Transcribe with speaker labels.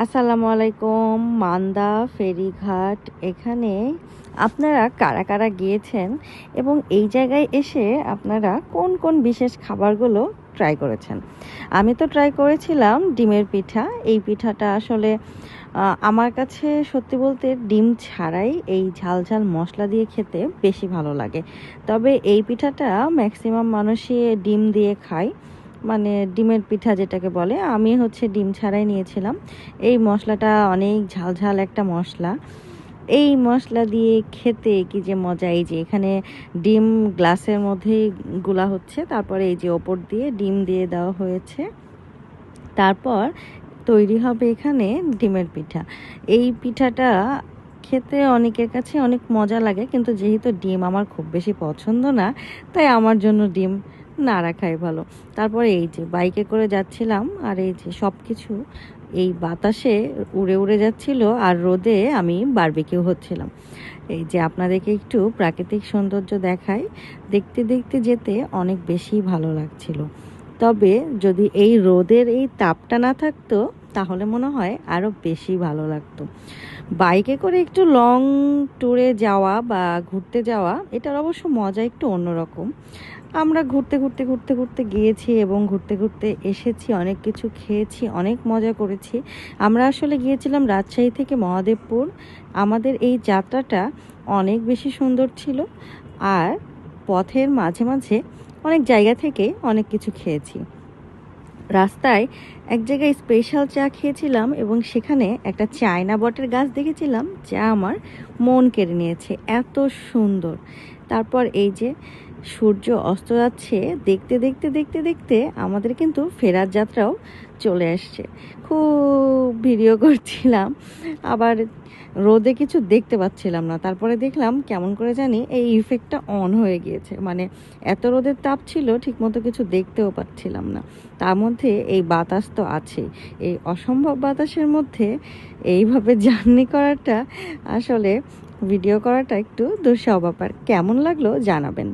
Speaker 1: আসসালামু আলাইকুম। মান্দা ফেরিঘাট এখানে আপনারা কারা কারা গিয়েছেন এবং এই জায়গায় এসে আপনারা কোন কোন বিশেষ খাবারগুলো ট্রাই করেছেন? আমি তো ট্রাই করেছিলাম ডিমের পিঠা। এই পিঠাটা আসলে আমার কাছে সত্যি বলতে ডিম ছাড়াই এই ঝাল ঝাল মশলা দিয়ে খেতে বেশি ভালো লাগে। তবে এই পিঠাটা ম্যাক্সিমাম মানুষই ডিম দিয়ে খায়, মানে ডিমের পিঠা যেটাকে বলে। আমি হচ্ছে ডিম ছাড়াই নিয়েছিলাম। এই মশলাটা অনেক ঝাল ঝাল একটা মশলা। এই মশলা দিয়ে খেতে কি যে মজা! এই যে এখানে ডিম গ্লাসের মধ্যেই গুলা হচ্ছে, তারপরে এই যে ওপর দিয়ে ডিম দিয়ে দেওয়া হয়েছে, তারপর তৈরি হবে এখানে ডিমের পিঠা। এই পিঠাটা খেতে অনেকের কাছে অনেক মজা লাগে, কিন্তু যেহেতু ডিম আমার খুব বেশি পছন্দ না, তাই আমার জন্য ডিম না রাখাই ভালো। তারপরে এই যে বাইকে করে যাচ্ছিলাম, আর এই যে সব কিছু এই বাতাসে উড়ে উড়ে যাচ্ছিল, আর রোদে আমি বারবিকিউ হচ্ছিলাম। এই যে আপনাদেরকে একটু প্রাকৃতিক সৌন্দর্য দেখাই, দেখতে দেখতে যেতে অনেক বেশি ভালো লাগছিল। তবে যদি এই রোদের এই তাপটা না থাকতো তাহলে মনে হয় আরও বেশি ভালো লাগতো। বাইকে করে একটু লং ট্যুরে যাওয়া বা ঘুরতে যাওয়া, এটার অবশ্য মজা একটু অন্যরকম। আমরা ঘুরতে ঘুরতে ঘুরতে ঘুরতে গিয়েছি এবং ঘুরতে ঘুরতে এসেছি, অনেক কিছু খেয়েছি, অনেক মজা করেছি। আমরা আসলে গিয়েছিলাম রাজশাহী থেকে মহাদেবপুর। আমাদের এই যাত্রাটা অনেক বেশি সুন্দর ছিল, আর পথের মাঝে মাঝে অনেক জায়গা থেকে অনেক কিছু খেয়েছি। রাস্তায় এক জায়গায় স্পেশাল চা খেয়েছিলাম এবং সেখানে একটা চায়না বটের গাছ দেখেছিলাম, যা আমার মন কেড়ে নিয়েছে, এত সুন্দর। তারপর এই যে সূর্য অস্ত যাচ্ছে, দেখতে দেখতে দেখতে দেখতে আমাদের কিন্তু ফেরার যাত্রাও চলে আসছে। খুব ভিডিও করছিলাম, আবার রোদে কিছু দেখতে পাচ্ছিলাম না। তারপরে দেখলাম কেমন করে জানি এই ইফেক্টটা অন হয়ে গিয়েছে, মানে এত রোদের তাপ ছিল ঠিকমতো কিছু দেখতেও পাচ্ছিলাম না। তার মধ্যে এই বাতাস তো আছেই। এই অসম্ভব বাতাসের মধ্যে এইভাবে জার্নি করাটা, আসলে ভিডিও করাটা একটু দুঃসহ ব্যাপার। কেমন লাগলো জানাবেন।